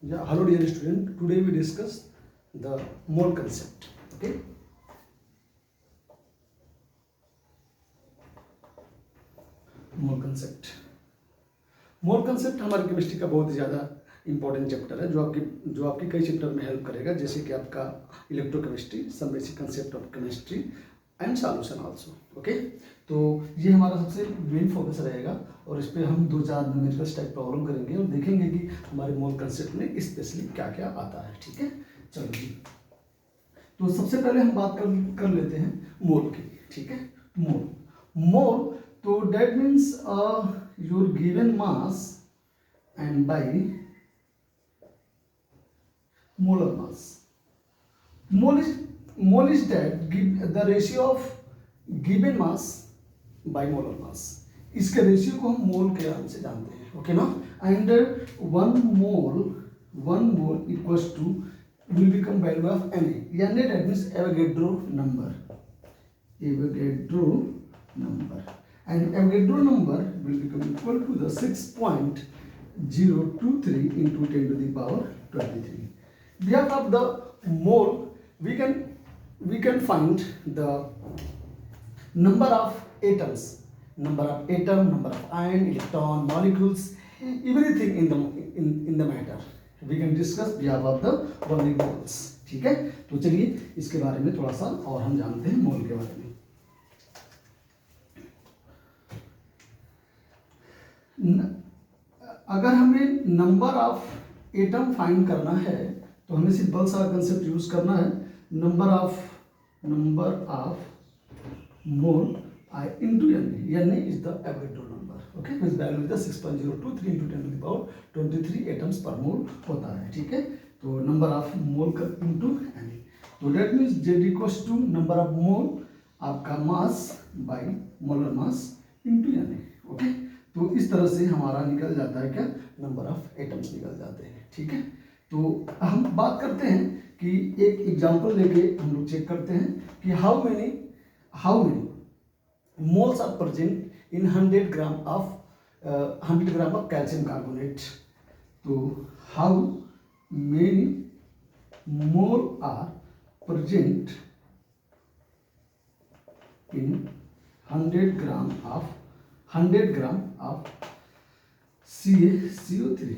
Yeah, hello dear student. Today we discuss the mole concept. Okay. Mole concept हमारे chemistry का बहुत ही ज़्यादा important chapter है जो आपकी कई चैप्टर में हेल्प करेगा, जैसे कि आपका electrochemistry, some basic concept of chemistry and solution also. Okay, तो ये हमारा सबसे मेन फोकस रहेगा और इस पर हम 2-4 न्यूमेरिकल टाइप प्रॉब्लम करेंगे और देखेंगे कि हमारे मोल कंसेप्ट में स्पेशली क्या क्या आता है। ठीक है, चलो जी। तो सबसे पहले हम बात कर लेते हैं मोल की। ठीक है, मोल तो that means your given mass and by molar mass. Mole is that the ratio of given mass by molar mass. इसके रेशियो को हम मोल के नाम से जानते हैं। ओके ना, and one mole equals to will become value of Na. Na that means Avogadro number. And Avogadro number will become equal to the 6.023 into 10 to the power 23. Behalf of the mole, we can find the number of atoms, number of ion, electron, molecules, everything in the matter. We can discuss behalf of the only moles. ठीक है, तो चलिए इसके बारे में थोड़ा सा और हम जानते हैं मोल के बारे में। अगर हमें नंबर ऑफ एटम फाइंड करना है तो हमें सिंपल सा कंसेप्ट यूज करना है, number of mole I into Na is the Avogadro number. Okay, which value is the 6.023 into 10 to the power 23 atoms per mole होता है। ठीक है, तो नंबर ऑफ मोल का इंटू Na, तो that means Z equals to number of mole आपका mass by molar mass into Na। Okay, तो इस तरह से हमारा निकल जाता है क्या, नंबर ऑफ एटम्स निकल जाते हैं। ठीक है, तो हम बात करते हैं कि एक एग्जांपल लेके हम लोग चेक करते हैं कि how many moles are present in 100 gram of calcium carbonate. So how many mole are present in 100 gram of CO3?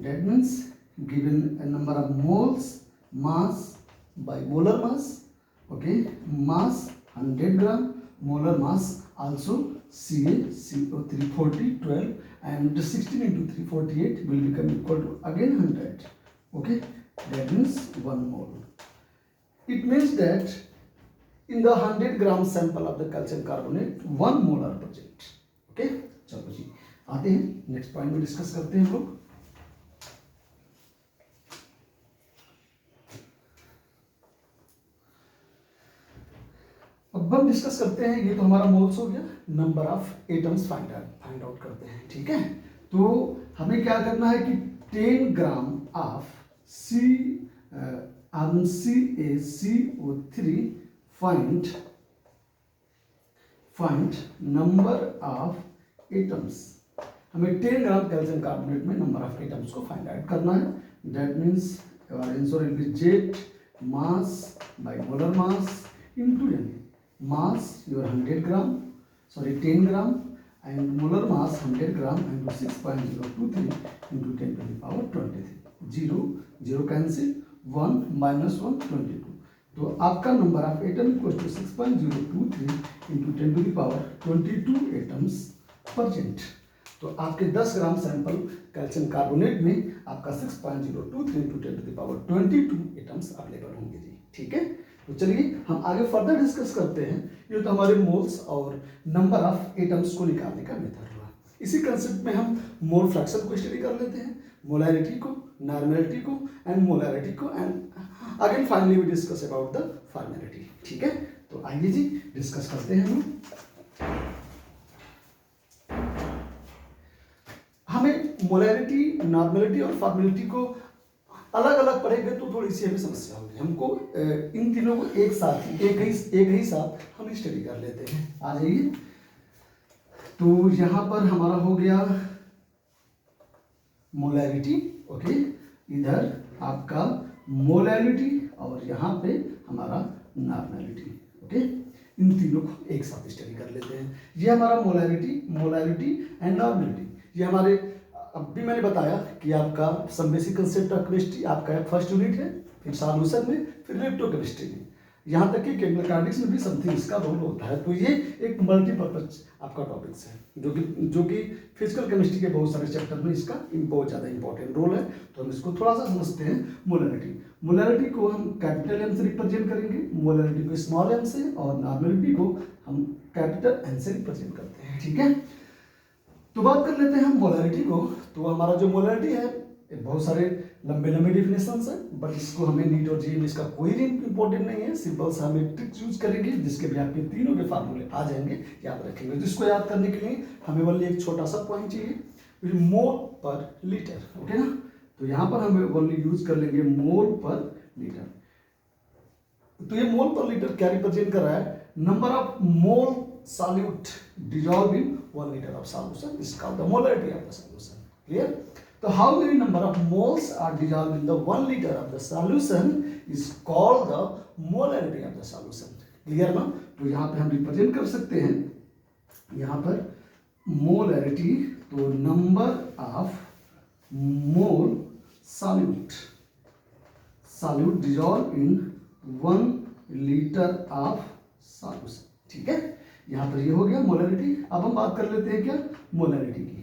That means given a number of moles, mass by molar mass. Okay, mass 100 gram, molar mass also CO3 40 12 and 16 into 348 will become equal to again 100. Okay, that means 1 mole. It means that in the 100 gram sample of the calcium carbonate 1 mole are present. Okay, चलो जी आते हैं next point में discuss करते हैं हम लोग। अब हम डिस्कस करते हैं, ये तो हमारा मोल्स हो गया, number of atoms find out करते हैं। ठीक है, तो हमें क्या करना है कि 10 gram of CaCO3 find number of atoms. हमें 10 ग्राम कैल्शियम कार्बोनेट में नंबर ऑफ एटम्स को फाइंड आउट करना है। That means answer will be Z mass by molar mass into Na। mass your 10 gram and molar mass 100 gram into 6.023 into 10 to the power 23. 0 cancel, 1 minus 1 22. तो आपका number of atom equal to 6.023 into 10 to the power 22 atoms percent. तो आपके 10 gram sample calcium carbonate में आपका 6.023 into 10 to the power 22 atoms available होंगे जी। ठीक है, तो चलिए हम आगे फर्दर डिस्कस करते हैं। ये तो हमारे मोल्स और नंबर ऑफ एटम्स को निकालने का मेथड हुआ। इसी कंसेप्ट में हम मोल फ्रैक्शन को स्टडी कर लेते हैं, मोलैरिटी को, नॉर्मेलिटी को एंड मोलैरिटी को, and again finally we discuss about the formality. ठीक है, तो आइए जी डिस्कस करते हैं। हमें मोलैरिटी, नॉर्मेलिटी और फॉर्मेलिटी को अलग अलग पढ़ेंगे तो थोड़ी सी हमें समस्या होगी। हमको इन तीनों को एक ही साथ हम स्टडी कर लेते हैं। आ जाइए, तो यहाँ पर हमारा हो गया मोलैरिटी। ओके, इधर आपका मोलैलिटी और यहाँ पे हमारा नॉर्मेलिटी। ओके, इन तीनों को एक साथ स्टडी कर लेते हैं। ये हमारा मोलैलिटी एंड नॉर्मेलिटी। ये हमारे अभी मैंने बताया कि आपका some basic concept of chemistry आपका फर्स्ट यूनिट है, फिर सॉल्यूशन में, फिर इलेक्ट्रोकेमिस्ट्री में, यहाँ तक कि केमिकल कार्डिक्स में भी समथिंग इसका रोल होता है। तो ये एक मल्टीपर्पज आपका टॉपिक्स है जो कि फिजिकल केमिस्ट्री के बहुत सारे चैप्टर में इसका बहुत ज़्यादा इंपॉर्टेंट रोल है। तो हम इसको थोड़ा सा समझते हैं। मोलैरिटी को हम कैपिटल एम से रिप्रेजेंट करेंगे, मोलैरिटी को स्मॉल एम से, और नॉर्मेलिटी को हम कैपिटल एन से रिप्रेजेंट करते हैं। ठीक है, तो बात कर लेते हैं हम मोलैरिटी को। तो हमारा जो मोलैरिटी है बहुत सारे लंबे डिफिनेशंस है, बट इसको हमें नीट और जेईई में इसका कोई इंपॉर्टेंट नहीं है। सिंपल सा हम एक ट्रिक्स यूज करेंगे जिसके भी आपके तीनों के फार्मूले आ जाएंगे, याद रखेंगे। जिसको याद करने के लिए हमें ओनली एक छोटा सा पॉइंट चाहिए, मोल पर लीटर। ओके ना, तो यहाँ पर हम ओनली यूज कर लेंगे मोल पर लीटर। तो ये मोल पर लीटर क्या रिप्रेजेंट कर रहा है? Number of mole solute dissolve in 1 liter of solution is called the molarity of the solution. Clear? So how many number of moles are dissolved in the 1 liter of the solution is called the molarity of the solution. Clear ना? तो यहाँ पे हम represent कर सकते हैं यहाँ पर मोलैरिटी, तो number of mole solute dissolve in 1 liter of solution. ठीक है, यहाँ पर ये हो गया मोलैरिटी। अब हम बात कर लेते हैं क्या मोलैरिटी की।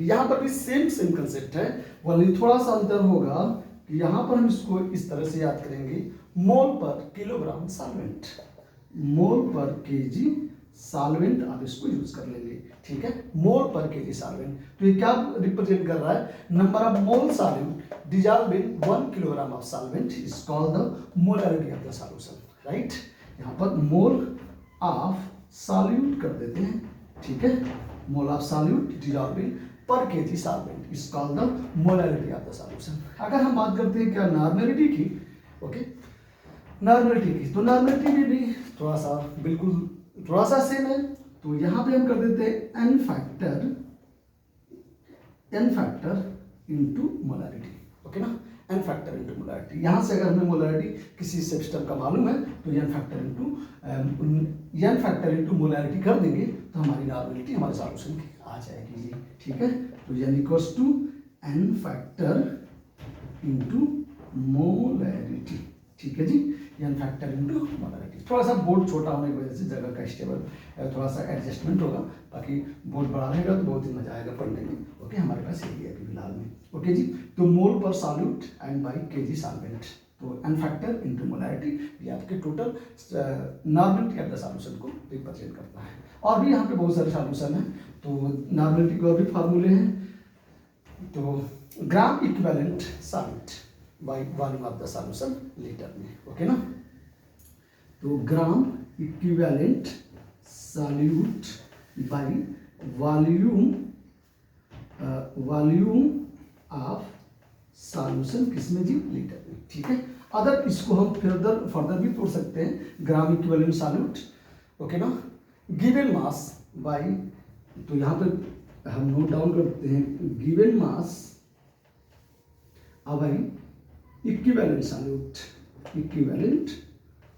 यहाँ पर भी सेम कंसेप्ट है, वही थोड़ा सा अंतर होगा कि यहाँ पर हम इसको इस तरह से याद करेंगे, मोल पर किलोग्राम सॉल्वेंट, मोल पर केजी सॉल्वेंट आप इसको यूज कर लेंगे। ठीक है, मोल पर केजी सॉल्वेंट। तो ये क्या रिप्रेजेंट कर रहा है? Number of mole solute dissolve in 1 kilogram of solvent is called the molarity of the solution. Right, यहाँ पर मोल ऑफ सॉल्यूट कर देते हैं। ठीक है, मोल ऑफ सॉल्यूट डिसॉल्विंग पर KG solvent is called the molarity of the solution. अगर हम बात करते हैं क्या नॉर्मेलिटी की, ओके, नॉर्मेलिटी की, तो नॉर्मेलिटी में भी थोड़ा सा सेम है। तो यहाँ पे हम कर देते हैं n factor into molarity. Okay ना, n फैक्टर इनटू मोलैरिटी। यहाँ से अगर हमें मोलैरिटी किसी सिस्टम का मालूम है तो n फैक्टर इनटू मोलैरिटी कर देंगे तो हमारी नॉर्मेलिटी हमारे सॉल्यूशन की आ जाएगी जी। ठीक है, तो n equals to n factor into molarity. ठीक है जी, n फैक्टर इनटू मोलैरिटी। थोड़ा सा बोर्ड छोटा होने की वजह से जगह का स्टेबल थोड़ा सा एडजस्टमेंट होगा, बाकी बोर्ड बड़ा रहेगा तो बहुत ही मजा आएगा पढ़ने में। ओके, हमारे पास यही है अभी फिलहाल में। ओके जी, तो मोल पर solute and by KG solvent, तो n फैक्टर इनटू मोलैरिटी ये आपके total normality of the solution को रिप्रेजेंट करता है। और भी यहाँ पे बहुत सारे सॉल्यूशन हैं, तो नॉर्मेलिटी के और भी फार्मूले हैं। तो gram equivalent solute by volume of the solution litre में। ओके ना, तो gram equivalent solute by volume of solution किसमें जी? लीटर में। ठीक है, अदर इसको हम फर्दर भी तोड़ सकते हैं, ग्राम इक्विवेलेंट सॉल्यूट। ओके ना, गिवन मास बाई, तो यहाँ पे हम नोट डाउन करते हैं given mass by equivalent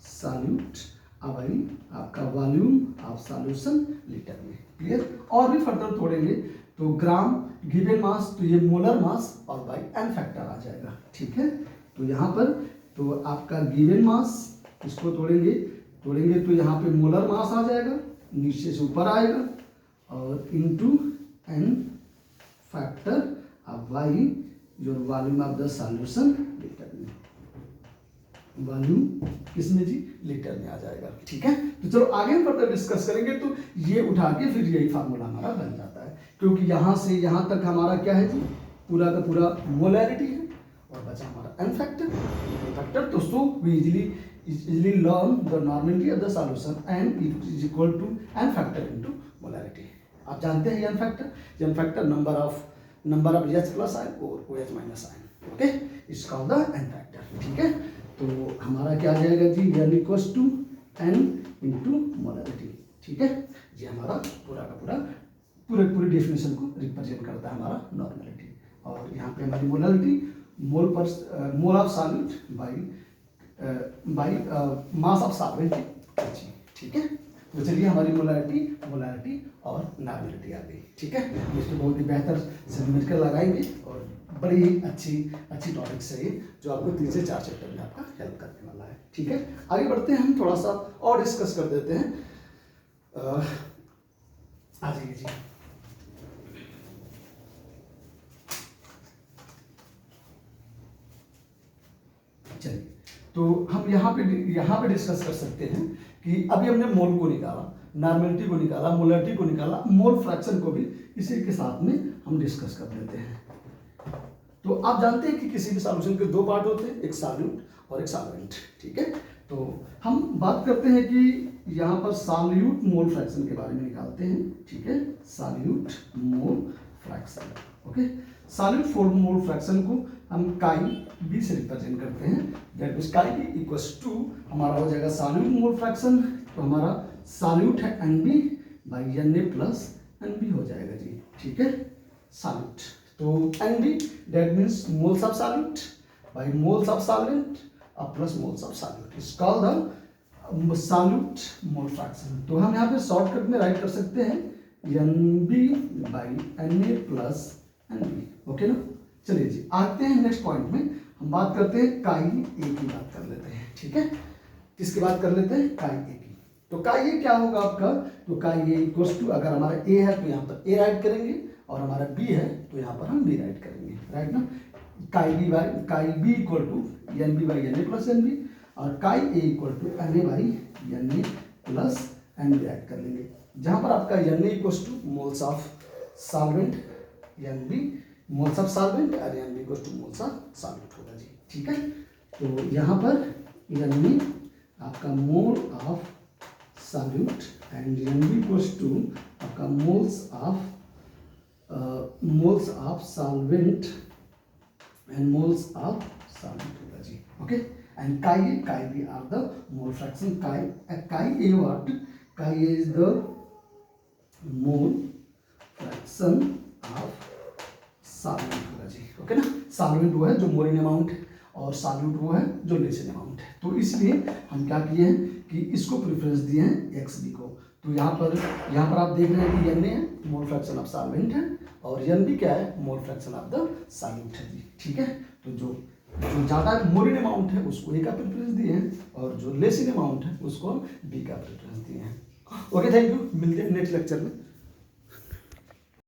solute by आपका वॉल्यूम ऑफ सॉल्यूशन लीटर में। क्लियर, और भी फर्दर तोड़ेंगे तो ग्राम गिवन मास, तो ये मोलर मास और बाई n फैक्टर आ जाएगा। ठीक है, तो यहाँ पर तो आपका गिवन मास इसको तोड़ेंगे तो यहाँ पे मोलर मास आ जाएगा, नीचे से ऊपर आएगा, और इनटू n फैक्टर अब by your volume of the solution litre में, वॉल्यूम किसमें जी? लीटर में आ जाएगा। ठीक है, तो चलो आगे हम फर्दर डिस्कस करेंगे। तो ये उठा के फिर यही फार्मूला हमारा बन जाता है, क्योंकि यहाँ से यहाँ तक हमारा क्या है जी? पूरा का पूरा मोलैरिटी है, और बचा हमारा n फैक्टर। तो so we easily learn the normality of the solution and it is equal to n factor into molarity. आप जानते हैं n factor number of H plus ion और OH minus ion. Okay, it's called the n factor. ठीक है, तो हमारा क्या आ जाएगा जी? n equals to n into molarity. ठीक है, ये हमारा पूरा का पूरा पूरी डेफिनेशन को रिप्रेजेंट करता है हमारा नॉर्मेलिटी। और यहाँ पे हमारी molarity mole of solute by mass of solvent Hg, ठीक है। तो चलिए हमारी मोलारिटी और नॉर्मेलिटी आ गई, ठीक है। इसमें बहुत ही बेहतर से मिलकर लगाएंगे और बड़ी ही अच्छी टॉपिक से ये जो आपको 3 से 4 चैप्टर में आपका हेल्प करने वाला है, ठीक है। आगे बढ़ते हैं, हम थोड़ा सा और डिस्कस कर देते हैं। आ जाइए जी। चलिए, तो हम यहाँ पे डिस्कस कर सकते हैं कि अभी हमने मोल को निकाला, नॉर्मेलिटी को निकाला, मोलारिटी को निकाला, मोल फ्रैक्शन को भी इसी के साथ में हम डिस्कस कर लेते हैं। तो आप जानते हैं कि किसी भी सॉल्यूशन के 2 पार्ट होते हैं, एक सॉल्यूट और एक सॉल्वेंट, ठीक है। तो हम बात करते हैं कि यहाँ पर सॉल्यूट मोल फ्रैक्शन के बारे में निकालते हैं, ठीक है। Solute mole fraction, okay. Solute for mole fraction को हम काई बी से रिप्रेजेंट करते हैं, दैट मींस काई बी इक्वल्स टू हमारा हो जाएगा सॉल्यूट मोल फ्रैक्शन। तो हमारा सॉल्यूट है NB by Na plus NB हो जाएगा जी, ठीक है। सॉल्यूट तो NB that means moles of solute by moles of solvent plus moles of solute is called the solute mole fraction. तो हम यहाँ पे शॉर्टकट में राइट कर सकते हैं NB by Na plus NB, okay ना। चलिए जी, आते हैं नेक्स्ट पॉइंट में। हम बात करते हैं काई ए की बात कर लेते हैं, ठीक है। किसकी बात कर लेते हैं? काई ए की। तो काई ए क्या होगा आपका? तो काई ए इक्वल्स टू, अगर हमारा ए है तो यहाँ पर ए राइट करेंगे और हमारा बी है तो यहाँ पर हम बी राइट करेंगे, राइट ना। Chi B equal to NB by Na plus NB और chi A equal to Na by Na plus NB right कर लेंगे, जहाँ पर आपका Na equals to moles of solvent, NB moles of solvent और NB equals to moles of solute होगा जी, ठीक है। तो यहाँ पर NB आपका mole of solute and NB equals to आपका moles of solvent and moles of solute होगा जी, okay. And chi B are the mole fraction. Chi A what? Chi A is the mole fraction of solvent होगा जी, okay ना। Solvent वो है जो मोलिन amount है और सॉल्यूट वो है जो लेसिन अमाउंट है। तो इसलिए हम क्या किए हैं कि इसको प्रेफरेंस दिए हैं XB को। तो यहाँ पर आप देख रहे हैं कि Na है मोल फ्रैक्शन ऑफ सॉल्वेंट है और NB क्या है? मोल फ्रैक्शन ऑफ द सॉल्यूट है जी, ठीक है। तो जो ज़्यादा मोलिन अमाउंट है उसको A का प्रेफरेंस दिए हैं और जो लेसिन अमाउंट है उसको हम B का प्रेफरेंस दिए हैं, ओके। थैंक यू, मिलते हैं नेक्स्ट लेक्चर में।